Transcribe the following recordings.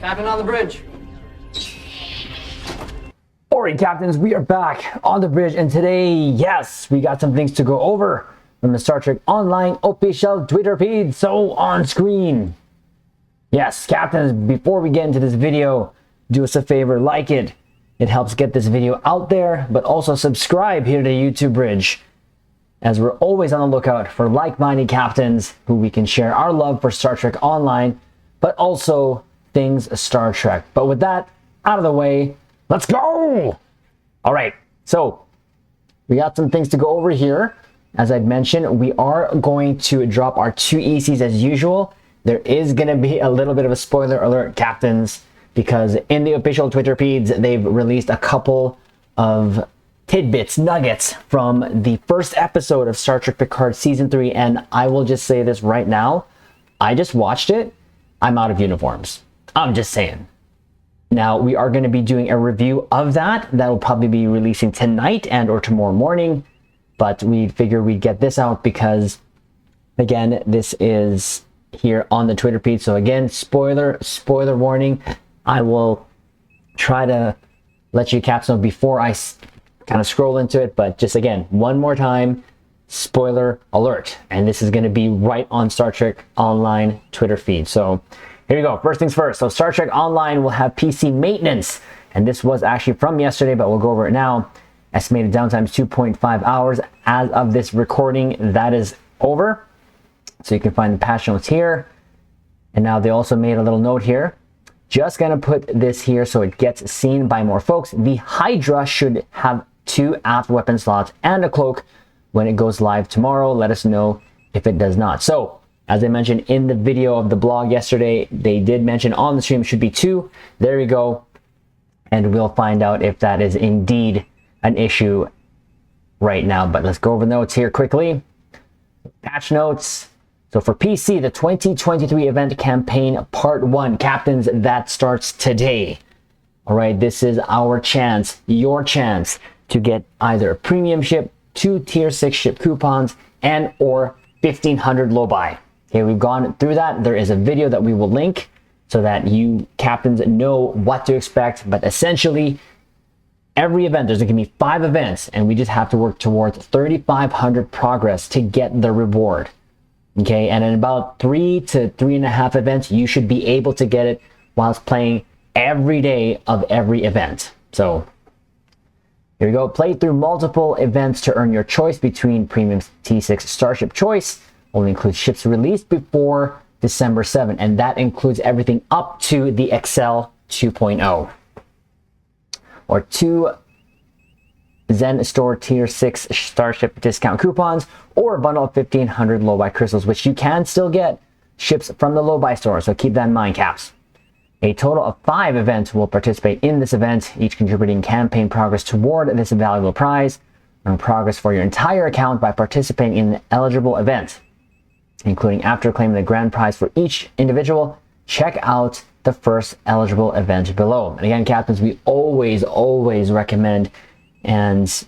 Captain on the bridge. Alright, captains, we are back on the bridge, and today, yes, we got some things to go over from the Star Trek Online official Twitter feed, so on screen. Yes, captains, before we get into this video, do us a favor, like it. It helps get this video out there, but also subscribe here to YouTube Bridge, as we're always on the lookout for like-minded captains who we can share our love for Star Trek Online, but also things Star Trek. But with that out of the way, let's go! All right, so we got some things to go over here. As I'd mentioned, we are going to drop our 2 ECs as usual. There is going to be a little bit of a spoiler alert, captains, because in the official Twitter feeds, they've released a couple of tidbits, nuggets from the first episode of Star Trek Picard Season 3, and I will just say this right now. I just watched it. I'm out of uniforms. I'm just saying. Now, we are going to be doing a review of that. That will probably be releasing tonight and or tomorrow morning, but we figured we'd get this out because, again, this is here on the Twitter feed. So again, spoiler warning. I will try to let you caps know before I kind of scroll into it, but just again, one more time, spoiler alert. And this is going to be right on Star Trek Online Twitter feed. So here we go. First things first. So Star Trek Online will have PC maintenance, and this was actually from yesterday, but we'll go over it now. Estimated downtime is 2.5 hours. As of this recording, that is over. So you can find the patch notes here. And now they also made a little note here. Just gonna put this here so it gets seen by more folks. The Hydra should have 2 aft weapon slots and a cloak when it goes live tomorrow. Let us know if it does not. So, as I mentioned in the video of the blog yesterday, they did mention on the stream it should be 2. There you go. And we'll find out if that is indeed an issue right now. But let's go over the notes here quickly. Patch notes. So for PC, the 2023 event campaign part 1, captains, that starts today. All right, this is our chance, your chance to get either a premium ship, 2 tier 6 ship coupons, and or 1,500 low buy. Okay, we've gone through that. There is a video that we will link so that you captains know what to expect. But essentially, every event, there's going to be 5 events, and we just have to work towards 3,500 progress to get the reward. Okay, and in about 3 to 3.5 events, you should be able to get it whilst playing every day of every event. So here we go. Play through multiple events to earn your choice between Premium T6 Starship Choice. Only includes ships released before December 7, and that includes everything up to the Excel 2.0. Or 2 Zen Store Tier 6 Starship discount coupons, or a bundle of 1,500 low buy crystals, which you can still get ships from the low buy store, so keep that in mind, caps. A total of 5 events will participate in this event, each contributing campaign progress toward this valuable prize. Earn progress for your entire account by participating in an eligible event, including after claiming the grand prize for each individual. Check out the first eligible event below. And again, captains, we always recommend and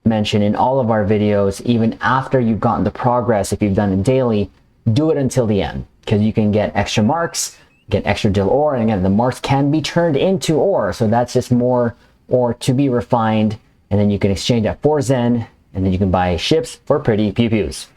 mention in all of our videos, even after you've gotten the progress, if you've done it daily, do it until the end, because you can get extra marks, get extra dill ore, and again, the marks can be turned into ore, so that's just more ore to be refined, and then you can exchange that for Zen, and then you can buy ships for pretty pew-pews.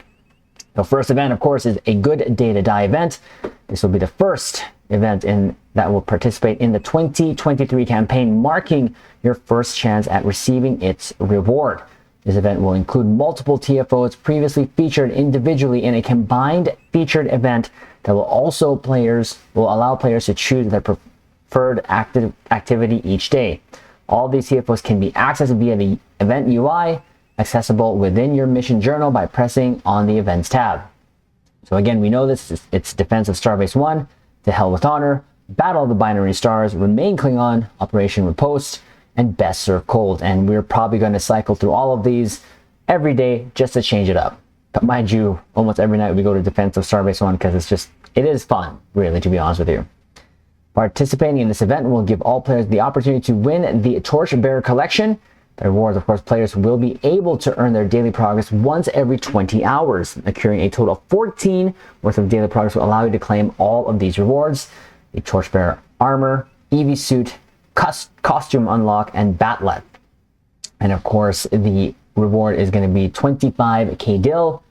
The first event, of course, is a Good Day to Die event. This will be the first event that will participate in the 2023 campaign, marking your first chance at receiving its reward. This event will include multiple TFOs previously featured individually in a combined featured event that will allow players to choose their preferred activity each day. All these TFOs can be accessed via the event UI, accessible within your mission journal by pressing on the Events tab. So again, we know it's Defense of Starbase 1, To Hell with Honor, Battle of the Binary Stars, Remain Klingon, Operation Riposte, and Best Served Cold. And we're probably going to cycle through all of these every day just to change it up. But mind you, almost every night we go to Defense of Starbase 1 because it is fun, really, to be honest with you. Participating in this event will give all players the opportunity to win the Torchbearer Collection. The rewards, of course, players will be able to earn their daily progress once every 20 hours. Accruing a total of 14 worth of daily progress will allow you to claim all of these rewards. the Torchbearer armor, EV suit, costume unlock, and batlet. And of course, the reward is going to be 25k dill,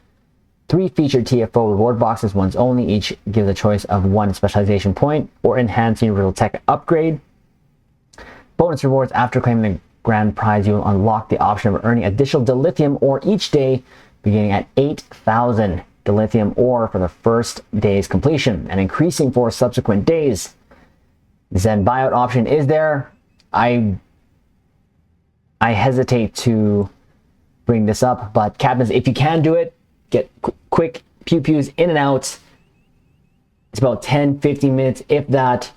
3 featured TFO reward boxes, once only. Each gives a choice of 1 specialization point or enhancing real tech upgrade. Bonus rewards: after claiming the grand prize, you will unlock the option of earning additional dilithium ore each day, beginning at 8,000 dilithium ore for the first day's completion and increasing for subsequent days. The Zen buyout option is there. I hesitate to bring this up, but captains, if you can do it, get quick pew-pews in and out. It's about 10-15 minutes, if that.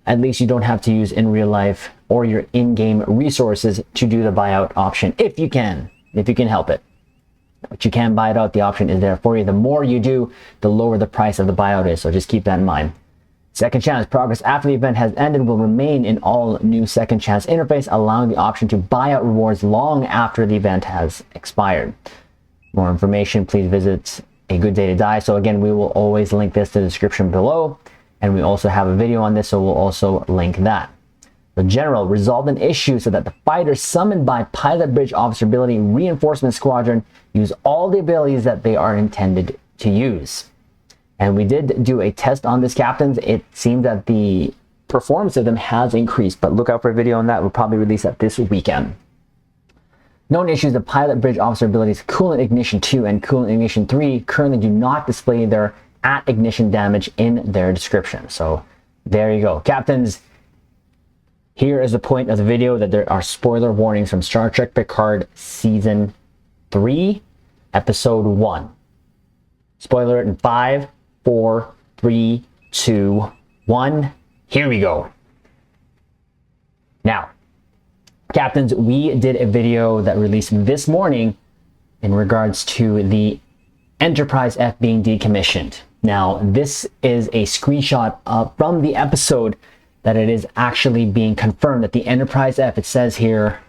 At least you don't have to use in real life or your in-game resources to do the buyout option, if you can help it. But you can buy it out. The option is there for you. The more you do, the lower the price of the buyout is, so just keep that in mind. Second chance progress after the event has ended will remain in all new second chance interface, allowing the option to buy out rewards long after the event has expired. More information, please visit A Good Day to Die. So again, we will always link this to the description below, and we also have a video on this, so we'll also link that. The general resolved an issue so that the fighters summoned by Pilot Bridge Officer Ability Reinforcement Squadron use all the abilities that they are intended to use. And we did do a test on this, captains. It seemed that the performance of them has increased, but look out for a video on that. We'll probably release that this weekend. Known issues: the Pilot Bridge Officer abilities Coolant Ignition 2 and Coolant Ignition 3 currently do not display their at ignition damage in their description. So there you go, captains. Here is the point of the video that there are spoiler warnings from Star Trek Picard Season 3, Episode 1. Spoiler in 5, 4, 3, 2, 1. Here we go. Now, captains, we did a video that released this morning in regards to the Enterprise F being decommissioned. Now, this is a screenshot from the episode that it is actually being confirmed that the Enterprise F, it says here,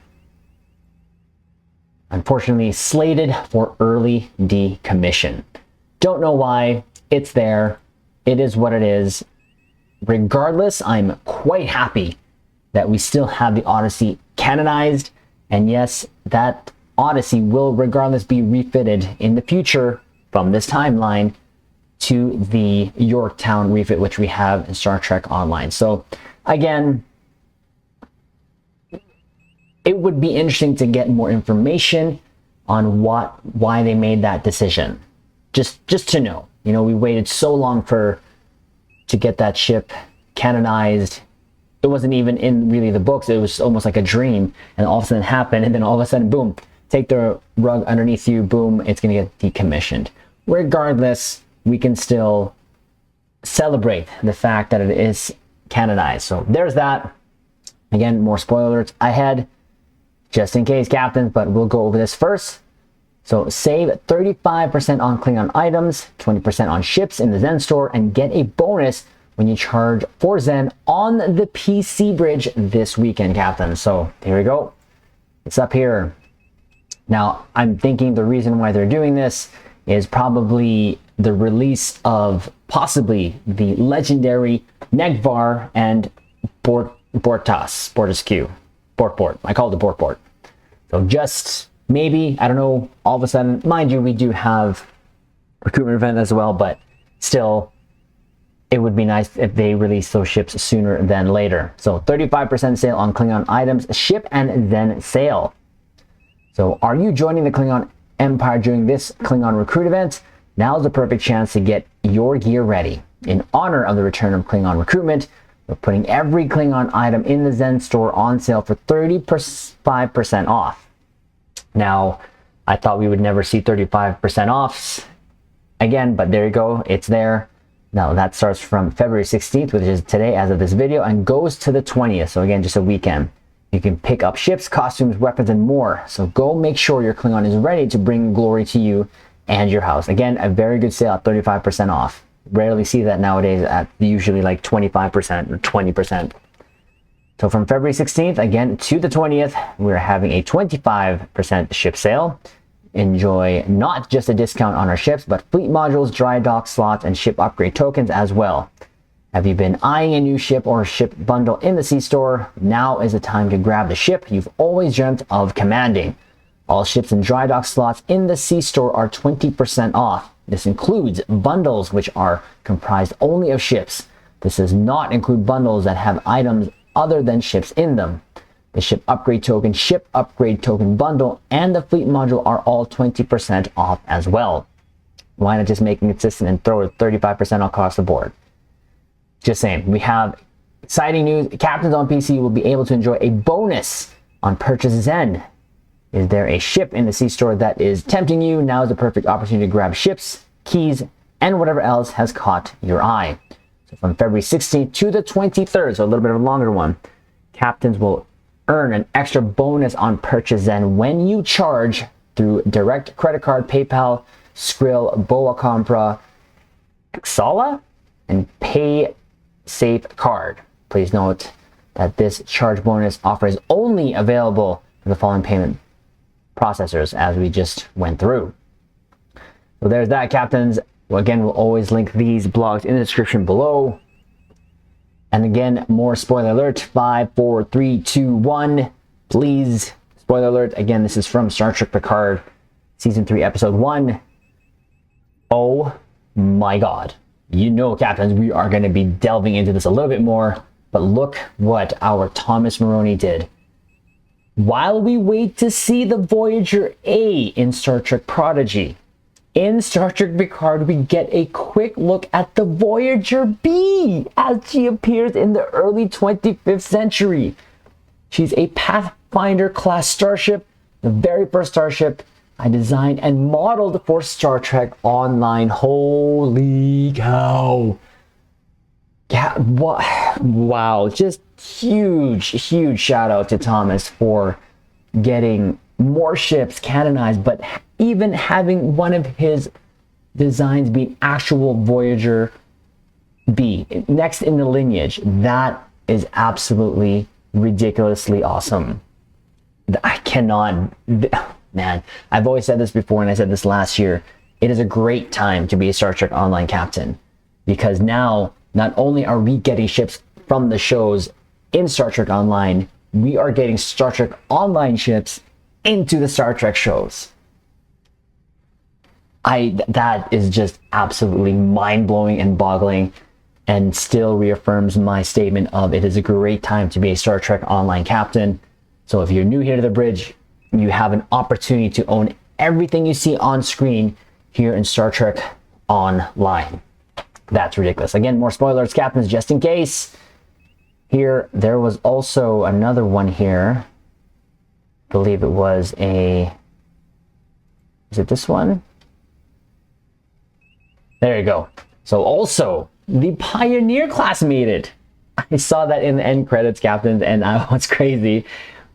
unfortunately slated for early decommission. Don't know why. It's there. It is what it is. Regardless, I'm quite happy that we still have the Odyssey canonized. And yes, that Odyssey will regardless be refitted in the future from this timeline to the Yorktown refit, which we have in Star Trek Online. So again, it would be interesting to get more information on why they made that decision. Just to know, you know, we waited so long to get that ship canonized. It wasn't even in really the books. It was almost like a dream, and all of a sudden it happened, and then all of a sudden, boom, take the rug underneath you, boom, it's gonna get decommissioned. Regardless, we can still celebrate the fact that it is canonized. So there's that. Again, more spoilers ahead, just in case, captains, but we'll go over this first. So save 35% on Klingon items, 20% on ships in the Zen store, and get a bonus when you charge for Zen on the PC bridge this weekend, captain. So here we go. It's up here. Now, I'm thinking the reason why they're doing this is probably the release of possibly the legendary Negvar and Bortasque. I call it the Bortport. So just maybe, I don't know, all of a sudden, mind you, we do have recruitment event as well, but still, it would be nice if they release those ships sooner than later. So 35% sale on Klingon items, ship and Zen Sale. So are you joining the Klingon Empire during this Klingon recruit event? Now is the perfect chance to get your gear ready. In honor of the return of Klingon recruitment, we're putting every Klingon item in the Zen store on sale for 35% off. Now, I thought we would never see 35% offs again, but there you go, it's there. Now that starts from February 16th, which is today as of this video, and goes to the 20th. So again, just a weekend. You can pick up ships, costumes, weapons, and more. So go make sure your Klingon is ready to bring glory to you and your house. Again, a very good sale at 35% off. Rarely see that nowadays at usually like 25% or 20%. So from February 16th, again, to the 20th, we're having a 25% ship sale. Enjoy not just a discount on our ships, but fleet modules, dry dock slots, and ship upgrade tokens as well. Have you been eyeing a new ship or ship bundle in the C-Store? Now is the time to grab the ship you've always dreamt of commanding. All ships and dry dock slots in the C-Store are 20% off. This includes bundles which are comprised only of ships. This does not include bundles that have items other than ships in them. The ship upgrade token bundle, and the fleet module are all 20% off as well. Why not just make it consistent and throw it 35% across the board? Just saying, we have exciting news. Captains on PC will be able to enjoy a bonus on purchase Zen. Is there a ship in the C-Store that is tempting you? Now is the perfect opportunity to grab ships, keys, and whatever else has caught your eye. So from February 16th to the 23rd, so a little bit of a longer one, captains will earn an extra bonus on purchase Zen when you charge through direct credit card, PayPal, Skrill, Boa Compra, Xala, and Pay Safe card. Please note that this charge bonus offer is only available for the following payment processors, as we just went through. So there's that, captains. Well, again, we'll always link these blogs in the description below. And again, more spoiler alert. 5, 4, 3, 2, 1. Please, spoiler alert. Again, this is from Star Trek Picard, Season 3, Episode 1. Oh my God. You know, captains, we are going to be delving into this a little bit more, but look what our Thomas Maroney did. While we wait to see the Voyager A in Star Trek Prodigy, in Star Trek Picard, we get a quick look at the Voyager B as she appears in the early 25th century. She's a Pathfinder class starship, the very first starship I designed and modeled for Star Trek Online. Holy cow. Yeah, wow. Just huge shout out to Thomas for getting more ships canonized, but even having one of his designs be actual Voyager B, next in the lineage. That is absolutely ridiculously awesome. I cannot... Man, I've always said this before, and I said this last year. It is a great time to be a Star Trek Online captain, because now not only are we getting ships from the shows in Star Trek Online, we are getting Star Trek Online ships into the Star Trek shows. That is just absolutely mind-blowing and boggling, and still reaffirms my statement of it is a great time to be a Star Trek Online captain. So if you're new here to the bridge, you have an opportunity to own everything you see on screen here in Star Trek Online. That's ridiculous. Again, more spoilers, captains, just in case. Here, there was also another one here. I believe it was is it this one? There you go. So also, the Pioneer class made it. I saw that in the end credits, captains, and what's crazy,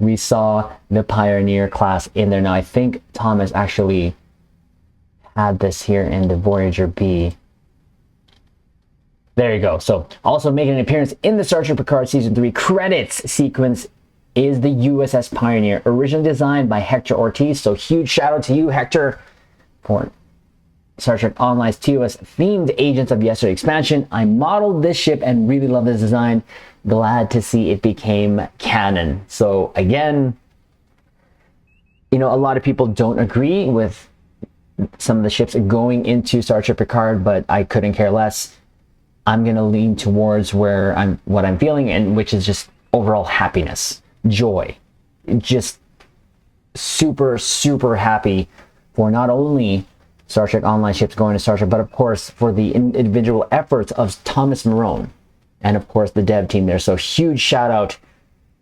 we saw the Pioneer class in there. Now, I think Thomas actually had this here in the Voyager B. There you go. So, also making an appearance in the Star Trek Picard Season 3 credits sequence is the USS Pioneer, originally designed by Hector Ortiz. So, huge shout out to you, Hector, for Star Trek Online's TOS themed Agents of Yesterday expansion. I modeled this ship and really love this design. Glad to see it became canon. So again, you know, a lot of people don't agree with some of the ships going into Star Trek Picard, but I couldn't care less. I'm going to lean towards what I'm feeling, and which is just overall happiness, joy. Just super happy for not only Star Trek Online ships going to Star Trek, but of course for the individual efforts of Thomas Marone and of course the dev team there. So huge shout out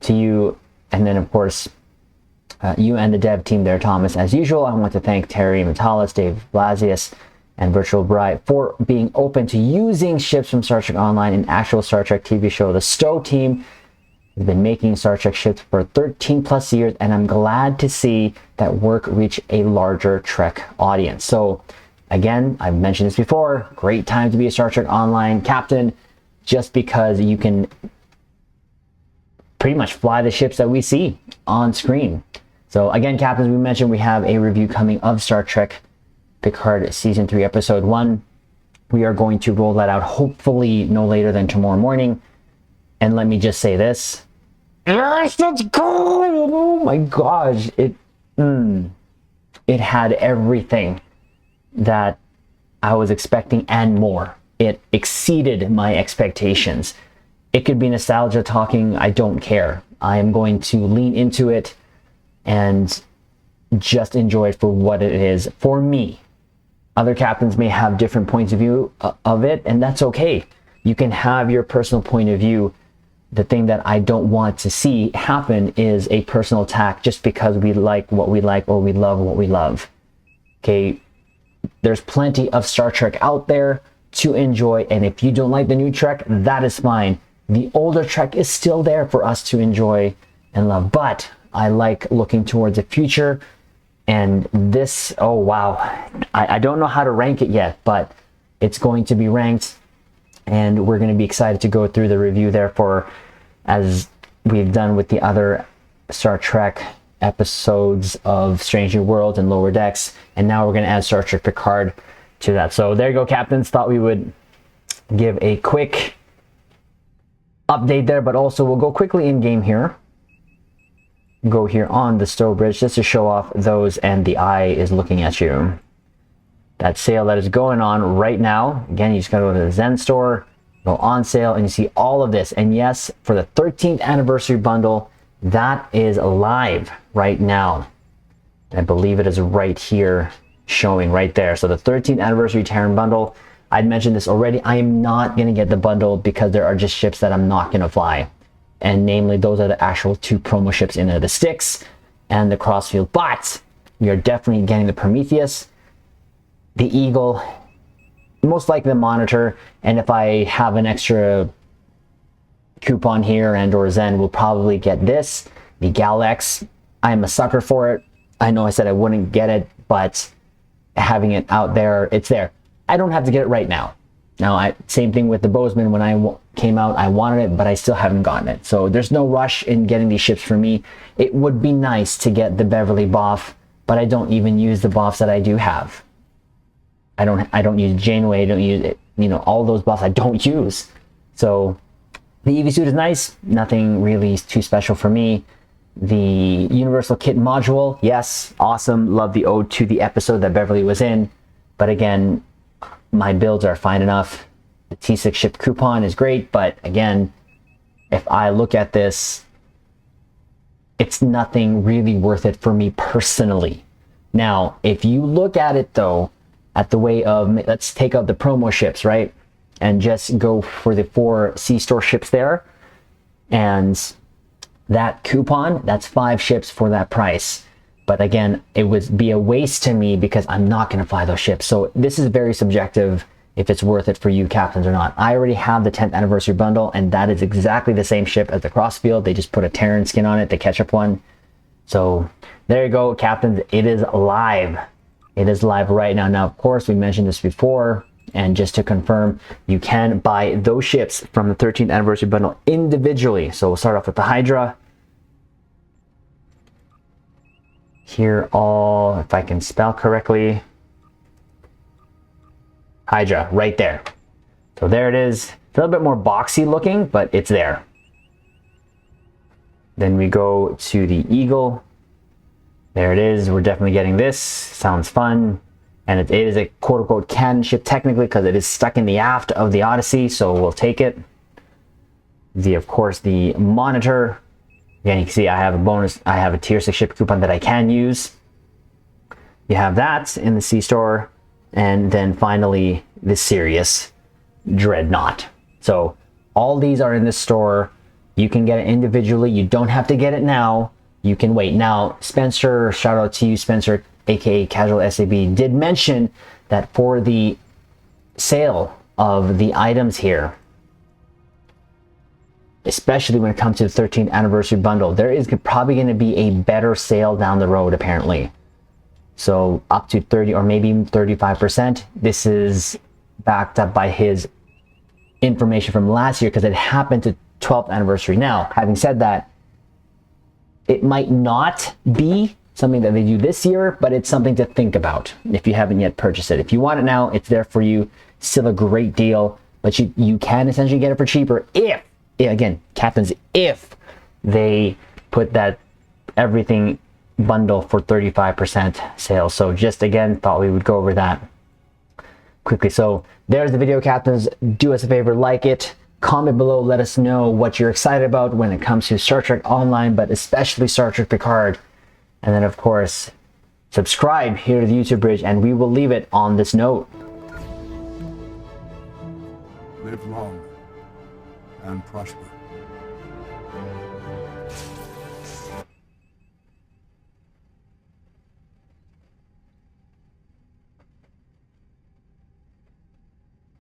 to you, and then of course you and the dev team there, Thomas. As usual, I want to thank Terry Metalis, Dave Blasius, and Virtual Bride for being open to using ships from Star Trek Online in actual Star Trek TV show. The Stowe team has been making Star Trek ships for 13 plus years, and I'm glad to see that work reach a larger Trek audience. So again, I've mentioned this before, great time to be a Star Trek Online captain, just because you can pretty much fly the ships that we see on screen. So again, captains, we mentioned we have a review coming of Star Trek Picard Season 3 Episode 1. We are going to roll that out hopefully no later than tomorrow morning. And let me just say this. Yes, let's go! Oh my gosh. It had everything that I was expecting and more. It exceeded my expectations. It could be nostalgia talking. I don't care. I am going to lean into it and just enjoy it for what it is for me. Other captains may have different points of view of it, and that's okay. You can have your personal point of view. The thing that I don't want to see happen is a personal attack just because we like what we like or we love what we love. Okay, there's plenty of Star Trek out there to enjoy, and if you don't like the new Trek, that is fine. The older Trek is still there for us to enjoy and love, but I like looking towards the future. And this, oh wow, I don't know how to rank it yet, but it's going to be ranked, and we're going to be excited to go through the review therefore, as we've done with the other Star Trek episodes of Strange New Worlds and Lower Decks, and now we're going to add Star Trek Picard to that. So there you go, captains. Thought we would give a quick update there, but also we'll go quickly in game here. Go here on the Stowe Bridge just to show off those, and the eye is looking at you. That sale that is going on right now. Again, you just gotta go to the Zen store, go on sale, and you see all of this. And yes, for the 13th anniversary bundle, that is live right now. I believe it is right here showing right there. So the 13th anniversary Terran bundle, I'd mentioned this already. I am not gonna get the bundle because there are just ships that I'm not gonna fly. And namely, those are the actual 2 promo ships in the Styx and the Crossfield. But we are definitely getting the Prometheus, the Eagle, most likely the Monitor, and if I have an extra coupon here and or Zen, we'll probably get this, the Galax. I am a sucker for it. I know I said I wouldn't get it, but having it out there, it's there. I don't have to get it right now. Now, same thing with the Bozeman. When I came out, I wanted it, but I still haven't gotten it. So there's no rush in getting these ships for me. It would be nice to get the Beverly Boff, but I don't even use the Boffs that I do have. I don't use Janeway. I don't use it. You know, all those Boffs I don't use. So the EV suit is nice. Nothing really too special for me. The Universal Kit module, yes, awesome. Love the ode to the episode that Beverly was in. But again, my builds are fine enough. The T6 ship coupon is great, but again, if I look at this, it's nothing really worth it for me personally. Now, if you look at it though, at the way of, let's take out the promo ships, right? And just go for the 4 C-store ships there. And that coupon, that's 5 ships for that price. But again, it would be a waste to me because I'm not going to fly those ships. So this is very subjective if it's worth it for you captains or not. I already have the 10th anniversary bundle, and that is exactly the same ship as the Crossfield. They just put a Terran skin on it, the ketchup one. So there you go, captains. It is live. It is live right now. Now, of course, we mentioned this before, and just to confirm, you can buy those ships from the 13th anniversary bundle individually. So we'll start off with the Hydra. Here, all, if I can spell correctly, Hydra, right there. So there it is. It's a little bit more boxy looking, but it's there. Then we go to the Eagle. There it is. We're definitely getting this. Sounds fun. And it is a quote-unquote canon ship technically because it is stuck in the aft of the Odyssey, so we'll take it. Of course, the Monitor. Again, you can see I have a bonus. I have a tier 6 ship coupon that I can use. You have that in the C-store. And then finally, the Sirius Dreadnought. So all these are in the store. You can get it individually. You don't have to get it now. You can wait. Now, Spencer, shout out to you, Spencer, aka Casual SAB, did mention that for the sale of the items here, especially when it comes to the 13th anniversary bundle, there is probably going to be a better sale down the road, apparently. So up to 30 or maybe even 35%. This is backed up by his information from last year because it happened to 12th anniversary. Now, having said that, it might not be something that they do this year, but it's something to think about if you haven't yet purchased it. If you want it now, it's there for you. Still a great deal, but you can essentially get it for cheaper if, again, captains, if they put that everything bundle for 35% sale. So just again, thought we would go over that quickly. So there's the video, captains. Do us a favor, like it, comment below, let us know what you're excited about when it comes to Star Trek Online, but especially Star Trek Picard. And then of course, subscribe here to the YouTube Bridge, and we will leave it on this note. Live long and prosper.